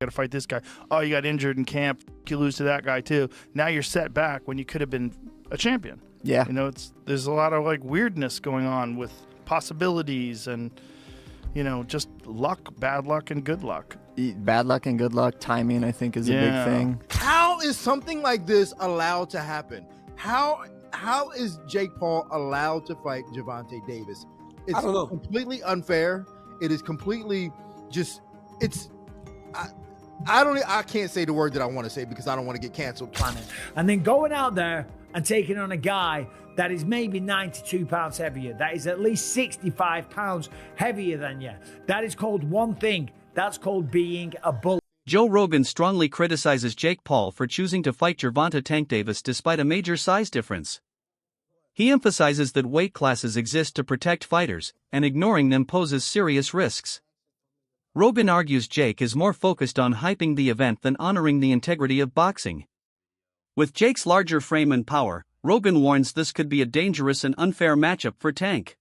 got to fight this guy. Oh, you got injured in camp. You lose to that guy too. Now you're set back when you could have been a champion. Yeah. You know, there's a lot of like weirdness going on with possibilities and, you know, just luck, bad luck, and good luck. Bad luck and good luck. Timing, I think, is a big thing. How is something like this allowed to happen? How is Jake Paul allowed to fight Gervonta Davis? It's I don't know. Completely unfair. It is completely just. I can't say the word that I want to say because I don't want to get canceled. And then going out there and taking on a guy that is maybe 92 pounds heavier, that is at least 65 pounds heavier than you. That is called one thing. That's called being a bull. Joe Rogan strongly criticizes Jake Paul for choosing to fight Gervonta Tank Davis despite a major size difference. He emphasizes that weight classes exist to protect fighters, and ignoring them poses serious risks. Rogan argues Jake is more focused on hyping the event than honoring the integrity of boxing. With Jake's larger frame and power, Rogan warns this could be a dangerous and unfair matchup for Tank.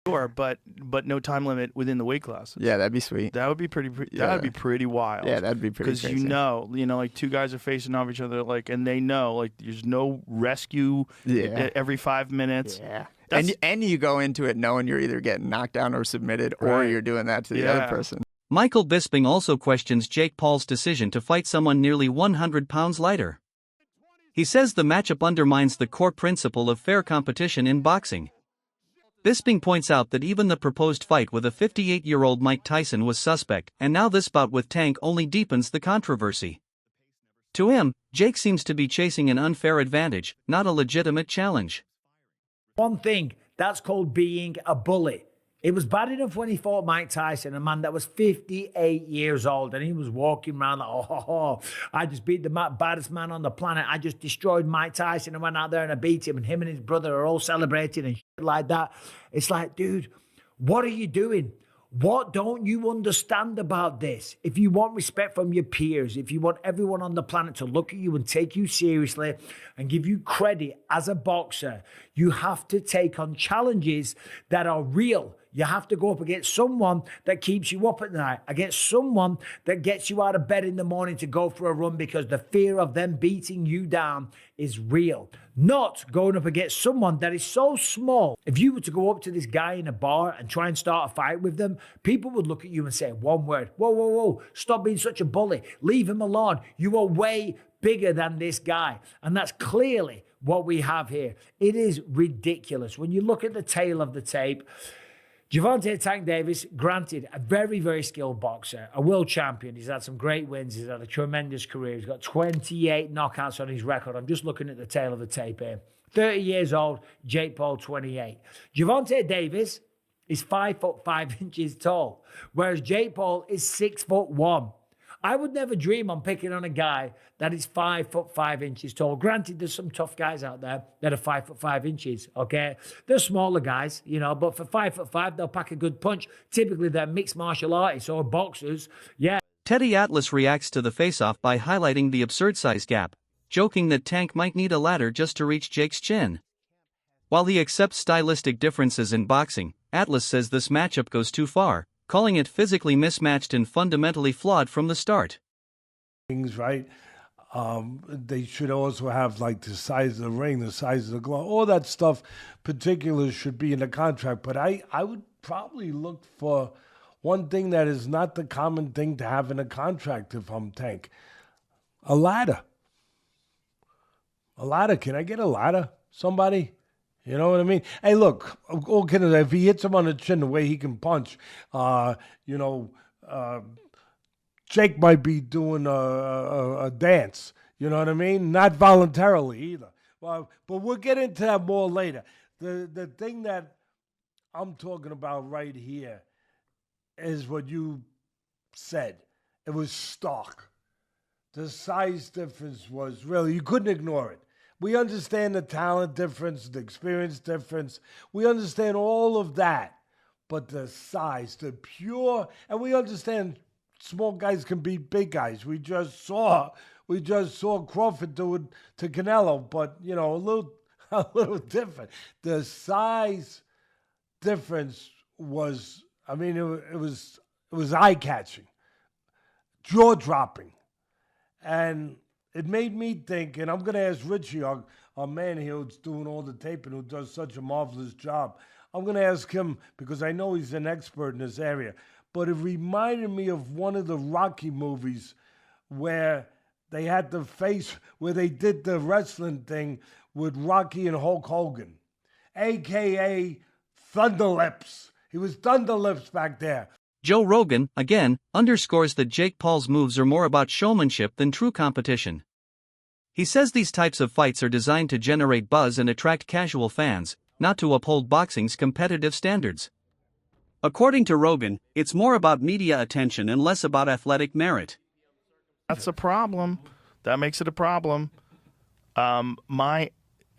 Sure, but no time limit within the weight classes. Yeah, that'd be sweet. That would be that'd be pretty wild. Yeah, that'd be pretty crazy. Because you know, like two guys are facing off each other, like, and they know, like, there's no rescue every 5 minutes. Yeah. And you go into it knowing you're either getting knocked down or submitted, or you're doing that to the other person. Michael Bisping also questions Jake Paul's decision to fight someone nearly 100 pounds lighter. He says the matchup undermines the core principle of fair competition in boxing. Bisping points out that even the proposed fight with a 58-year-old Mike Tyson was suspect, and now this bout with Tank only deepens the controversy. To him, Jake seems to be chasing an unfair advantage, not a legitimate challenge. One thing, that's called being a bully. It was bad enough when he fought Mike Tyson, a man that was 58 years old, and he was walking around like, I just beat the baddest man on the planet. I just destroyed Mike Tyson and went out there and I beat him, and him and his brother are all celebrating and shit like that. It's like, dude, what are you doing? What don't you understand about this? If you want respect from your peers, if you want everyone on the planet to look at you and take you seriously and give you credit as a boxer, you have to take on challenges that are real. You have to go up against someone that keeps you up at night, against someone that gets you out of bed in the morning to go for a run because the fear of them beating you down is real. Not going up against someone that is so small. If you were to go up to this guy in a bar and try and start a fight with them, people would look at you and say one word, whoa, stop being such a bully. Leave him alone. You are way bigger than this guy. And that's clearly what we have here. It is ridiculous. When you look at the tail of the tape, Gervonta Tank Davis, granted, a very, very skilled boxer, a world champion. He's had some great wins. He's had a tremendous career. He's got 28 knockouts on his record. I'm just looking at the tail of the tape here. 30 years old, Jake Paul, 28. Gervonta Davis is 5'5" tall, whereas Jake Paul is 6'1". I would never dream on picking on a guy that is 5'5" tall. Granted, there's some tough guys out there that are 5'5", okay? They're smaller guys, you know, but for 5'5", they'll pack a good punch. Typically, they're mixed martial artists or boxers, yeah. Teddy Atlas reacts to the face-off by highlighting the absurd size gap, joking that Tank might need a ladder just to reach Jake's chin. While he accepts stylistic differences in boxing, Atlas says this matchup goes too far, calling it physically mismatched and fundamentally flawed from the start. Things right. They should also have like the size of the ring, the size of the glove, all that stuff. Particulars should be in the contract. But I would probably look for one thing that is not the common thing to have in a contract if I'm Tank. A ladder. A ladder. Can I get a ladder? Somebody? You know what I mean? Hey, look, all kidding, if he hits him on the chin the way he can punch, Jake might be doing a dance. You know what I mean? Not voluntarily either. But we'll get into that more later. The thing that I'm talking about right here is what you said. It was stark. The size difference was really, you couldn't ignore it. We understand the talent difference, the experience difference. We understand all of that. But the size, the pure, and we understand small guys can beat big guys. We just saw Crawford do it to Canelo, but you know, a little different. The size difference was, I mean, it was eye-catching. jaw-dropping. And it made me think, and I'm going to ask Richie, our man here who's doing all the taping, who does such a marvelous job. I'm going to ask him, because I know he's an expert in this area. But it reminded me of one of the Rocky movies where they had the face, where they did the wrestling thing with Rocky and Hulk Hogan, a.k.a. Thunderlips. He was Thunderlips back there. Joe Rogan, again, underscores that Jake Paul's moves are more about showmanship than true competition. He says these types of fights are designed to generate buzz and attract casual fans, not to uphold boxing's competitive standards. According to Rogan, it's more about media attention and less about athletic merit. That's a problem. That makes it a problem. My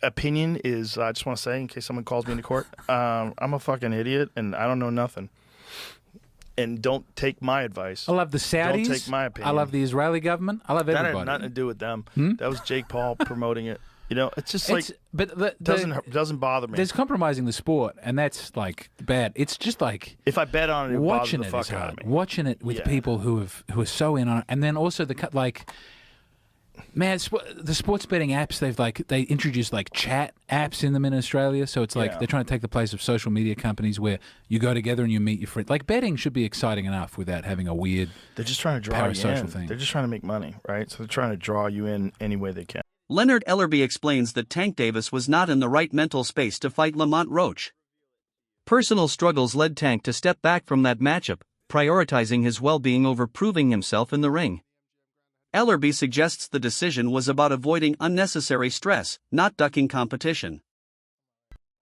opinion is, I just want to say, in case someone calls me into court, I'm a fucking idiot and I don't know nothing. And don't take my advice. I love the Saudis. Don't take my opinion. I love the Israeli government. I love everybody. That had nothing to do with them. That was Jake Paul promoting it. You know, it's just doesn't bother me. There's compromising the sport, and that's like bad. It's just like if I bet on it, watching it is hard. Watching it with people who are so in on it, and then also man, the sports betting apps, they introduced like chat apps in them in Australia. So it's like they're trying to take the place of social media companies where you go together and you meet your friends. Like betting should be exciting enough without having a weird. They're just trying to draw you in. Thing. They're just trying to make money, right? So they're trying to draw you in any way they can. Leonard Ellerby explains that Tank Davis was not in the right mental space to fight Lamont Roach. Personal struggles led Tank to step back from that matchup, prioritizing his well-being over proving himself in the ring. Ellerby suggests the decision was about avoiding unnecessary stress, not ducking competition.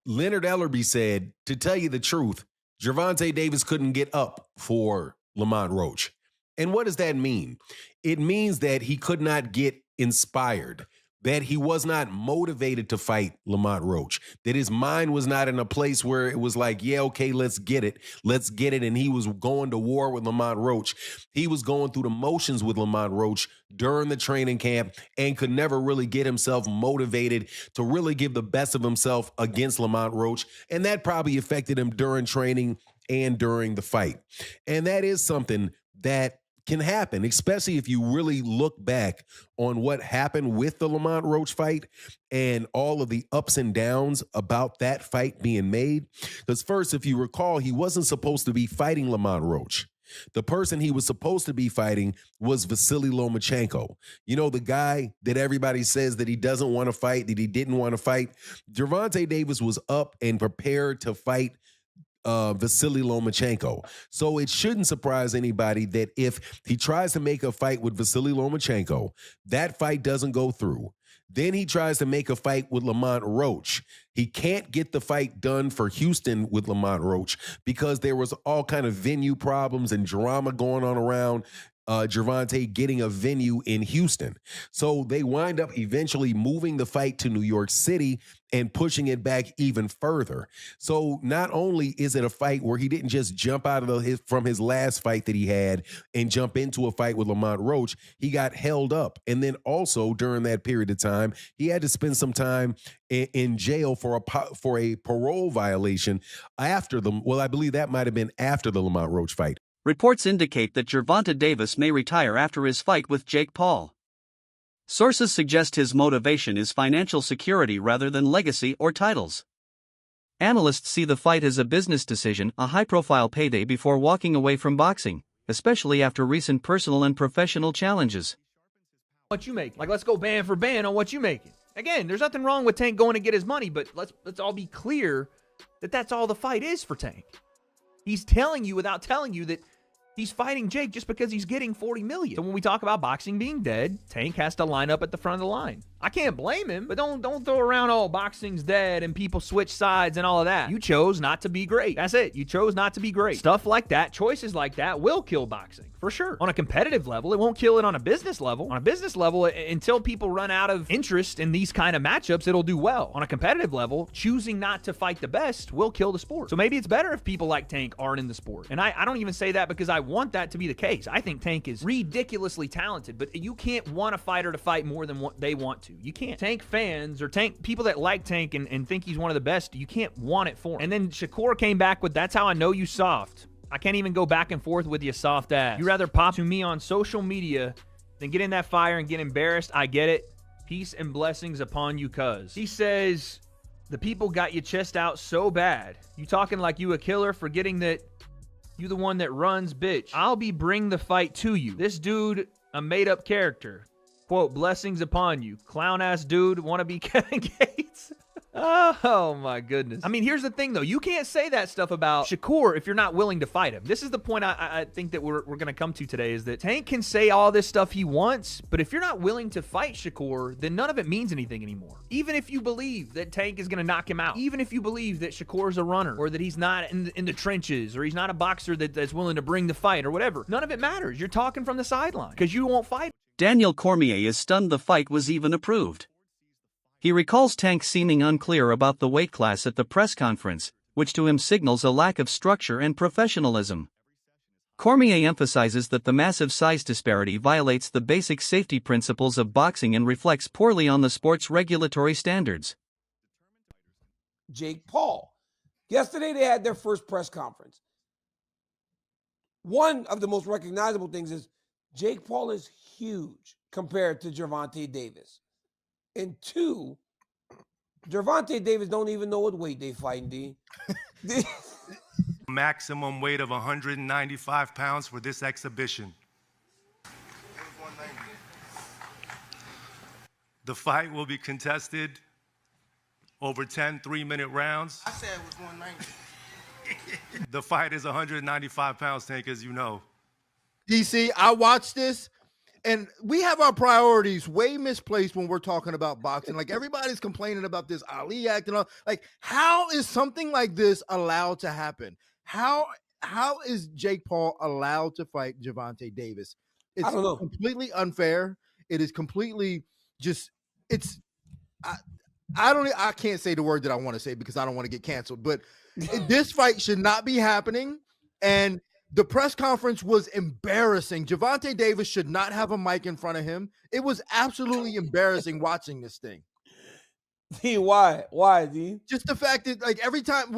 Leonard Ellerby said, to tell you the truth, Gervonta Davis couldn't get up for Lamont Roach. And what does that mean? It means that he could not get inspired, that he was not motivated to fight Lamont Roach, that his mind was not in a place where it was like, yeah, okay, let's get it. And he was going to war with Lamont Roach. He was going through the motions with Lamont Roach during the training camp and could never really get himself motivated to really give the best of himself against Lamont Roach. And that probably affected him during training and during the fight. And that is something that can happen, especially if you really look back on what happened with the Lamont Roach fight and all of the ups and downs about that fight being made. Because first, if you recall, he wasn't supposed to be fighting Lamont Roach. The person he was supposed to be fighting was Vasily Lomachenko. You know, the guy that everybody says that he doesn't want to fight, that he didn't want to fight. Gervonta Davis was up and prepared to fight Vasily Lomachenko. So it shouldn't surprise anybody that if he tries to make a fight with Vasily Lomachenko, that fight doesn't go through. Then he tries to make a fight with Lamont Roach. He can't get the fight done for Houston with Lamont Roach because there was all kind of venue problems and drama going on around Gervonta getting a venue in Houston. So they wind up eventually moving the fight to New York City and pushing it back even further. So not only is it a fight where he didn't just jump out of from his last fight that he had and jump into a fight with Lamont Roach, he got held up. And then also during that period of time, he had to spend some time in jail for a parole violation after I believe that might have been after the Lamont Roach fight. Reports indicate that Gervonta Davis may retire after his fight with Jake Paul. Sources suggest his motivation is financial security rather than legacy or titles. Analysts see the fight as a business decision, a high-profile payday before walking away from boxing, especially after recent personal and professional challenges. What you making? Like, let's go band for band on what you making. Again, there's nothing wrong with Tank going to get his money, but let's all be clear that that's all the fight is for Tank. He's telling you without telling you that he's fighting Jake just because he's getting $40 million. So when we talk about boxing being dead, Tank has to line up at the front of the line. I can't blame him, but don't throw around, oh, boxing's dead and people switch sides and all of that. You chose not to be great. That's it. You chose not to be great. Stuff like that, choices like that will kill boxing, for sure. On a competitive level, it won't kill it on a business level. On a business level, until people run out of interest in these kind of matchups, it'll do well. On a competitive level, choosing not to fight the best will kill the sport. So maybe it's better if people like Tank aren't in the sport. And I don't even say that because I want that to be the case. I think Tank is ridiculously talented, but you can't want a fighter to fight more than what they want to. You can't. Tank fans or Tank people that like Tank and think he's one of the best, you can't want it for him. And then Shakur came back with, that's how I know you soft. I can't even go back and forth with you, soft ass. You'd rather pop to me on social media than get in that fire and get embarrassed. I get it. Peace and blessings upon you, cuz. He says, the people got your chest out so bad. You talking like you a killer, forgetting that you the one that runs, bitch. I'll be bring the fight to you. This dude, a made-up character. Quote, blessings upon you. Clown-ass dude, wanna be Kevin Gates? Oh my goodness. I mean, here's the thing though. You can't say that stuff about Shakur if you're not willing to fight him. This is the point I think that we're going to come to today, is that Tank can say all this stuff he wants, but if you're not willing to fight Shakur, then none of it means anything anymore. Even if you believe that Tank is going to knock him out, even if you believe that Shakur's a runner, or that he's not in the trenches, or he's not a boxer that's willing to bring the fight, or whatever, none of it matters. You're talking from the sideline because you won't fight. Daniel Cormier is stunned the fight was even approved. He recalls Tank seeming unclear about the weight class at the press conference, which to him signals a lack of structure and professionalism. Cormier emphasizes that the massive size disparity violates the basic safety principles of boxing and reflects poorly on the sport's regulatory standards. Jake Paul. Yesterday they had their first press conference. One of the most recognizable things is Jake Paul is huge compared to Gervonta Davis. And two, Gervonta Davis don't even know what weight they fighting, D. Maximum weight of 195 pounds for this exhibition. The fight will be contested over 10 3-minute rounds. I said it was 190. The fight is 195 pounds, Tank, as you know. DC, I watched this. And we have our priorities way misplaced when we're talking about boxing. Like, everybody's complaining about this Ali act and all. Like, how is something like this allowed to happen? How is Jake Paul allowed to fight Gervonta Davis? It's I don't know. Completely unfair. It is completely just, it's, I can't say the word that I want to say because I don't want to get canceled, but this fight should not be happening. And the press conference was embarrassing. Gervonta Davis should not have a mic in front of him. It was absolutely embarrassing watching this thing. D, why? Why, D? Just the fact that, like, every time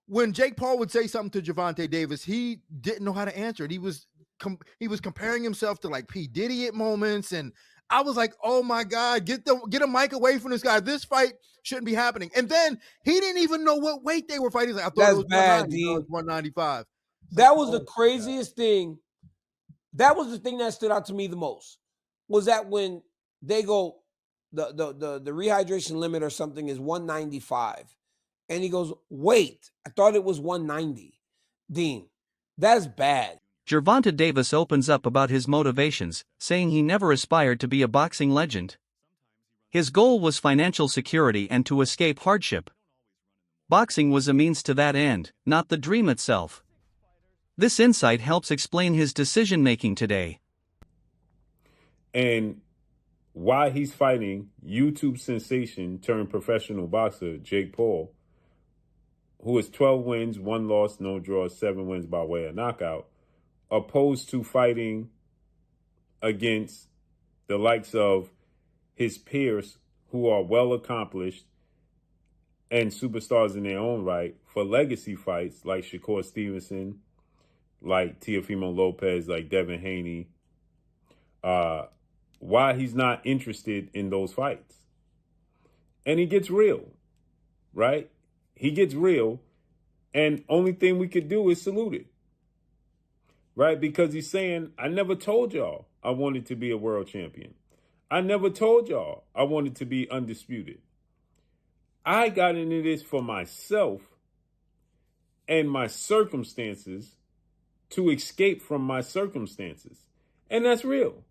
when Jake Paul would say something to Gervonta Davis, he didn't know how to answer it. He was comparing himself to, like, P. Diddy at moments, and I was like, oh my God, get a mic away from this guy. This fight shouldn't be happening. And then he didn't even know what weight they were fighting. He's like, I thought it was 190, it was 195. That was the craziest thing. That was the thing that stood out to me the most. Was that when they go, the rehydration limit or something is 195. And he goes, wait, I thought it was 190. Dean, that's bad. Gervonta Davis opens up about his motivations, saying he never aspired to be a boxing legend. His goal was financial security and to escape hardship. Boxing was a means to that end, not the dream itself. This insight helps explain his decision-making today. And why he's fighting YouTube sensation turned professional boxer Jake Paul, who is 12 wins, 1 loss, no draws, 7 wins by way of knockout, opposed to fighting against the likes of his peers who are well accomplished and superstars in their own right for legacy fights like Shakur Stevenson, like Teofimo Lopez, like Devin Haney. Why he's not interested in those fights. And he gets real, right? He gets real, and only thing we could do is salute it, right? Because he's saying, I never told y'all I wanted to be a world champion. I never told y'all I wanted to be undisputed. I got into this for myself and my circumstances to escape from my circumstances. And that's real.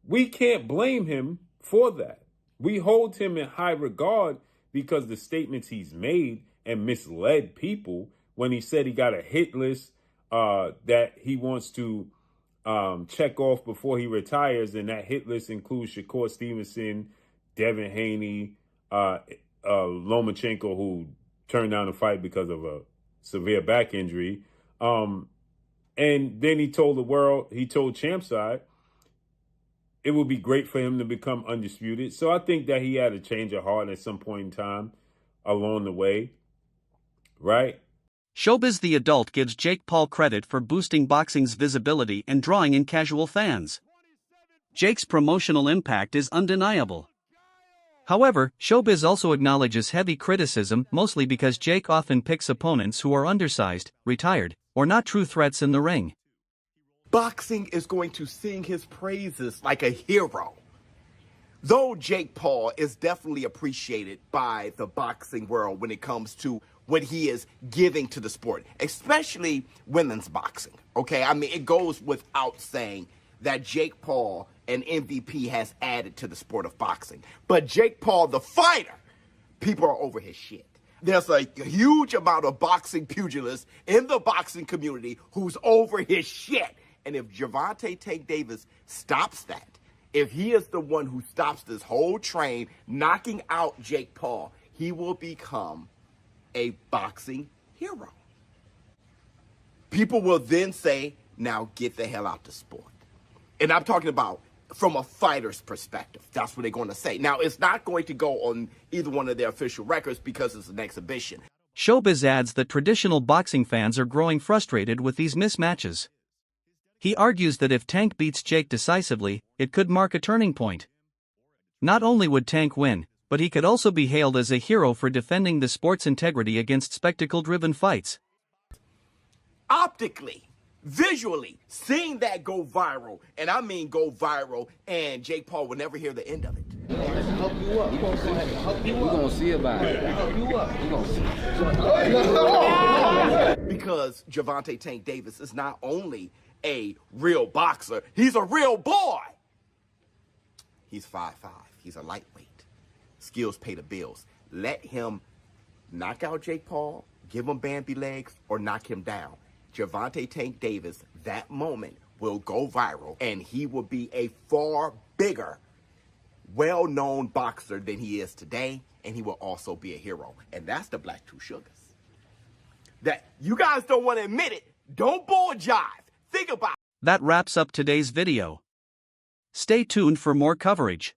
We can't blame him for that. We hold him in high regard because the statements he's made and misled people when he said he got a hit list that he wants to check off before he retires. And that hit list includes Shakur Stevenson, Devin Haney, Lomachenko, who turned down the fight because of a severe back injury. And then he told the world, he told Champside, it would be great for him to become undisputed. So I think that he had a change of heart at some point in time along the way, right? Showbiz the adult gives Jake Paul credit for boosting boxing's visibility and drawing in casual fans. Jake's promotional impact is undeniable. However, Showbiz also acknowledges heavy criticism, mostly because Jake often picks opponents who are undersized, retired, or not true threats in the ring. Boxing is going to sing his praises like a hero. Though Jake Paul is definitely appreciated by the boxing world when it comes to what he is giving to the sport, especially women's boxing, okay? I mean, it goes without saying that Jake Paul, an MVP, has added to the sport of boxing. But Jake Paul, the fighter, people are over his shit. There's a huge amount of boxing pugilists in the boxing community who's over his shit. And if Gervonta Tank Davis stops that, if he is the one who stops this whole train, knocking out Jake Paul, he will become a boxing hero. People will then say, now get the hell out the sport. And I'm talking about from a fighter's perspective. That's what they're going to say. Now, it's not going to go on either one of their official records because it's an exhibition. Showbiz adds that traditional boxing fans are growing frustrated with these mismatches. He argues that if Tank beats Jake decisively, it could mark a turning point. Not only would Tank win, but he could also be hailed as a hero for defending the sport's integrity against spectacle-driven fights. Optically, visually, seeing that go viral, and I mean go viral, and Jake Paul will never hear the end of it. Help you up. We're going to see about it. Help you up. We're going to see. Because Gervonta Tank Davis is not only a real boxer, he's a real boy. He's 5'5". He's a lightweight. Skills pay the bills. Let him knock out Jake Paul, give him Bambi legs, or knock him down. Gervonta Tank Davis, that moment, will go viral, and he will be a far bigger, well-known boxer than he is today, and he will also be a hero. And that's the Black Two Sugars. That you guys don't want to admit it. Don't bull jive. Think about it. That wraps up today's video. Stay tuned for more coverage.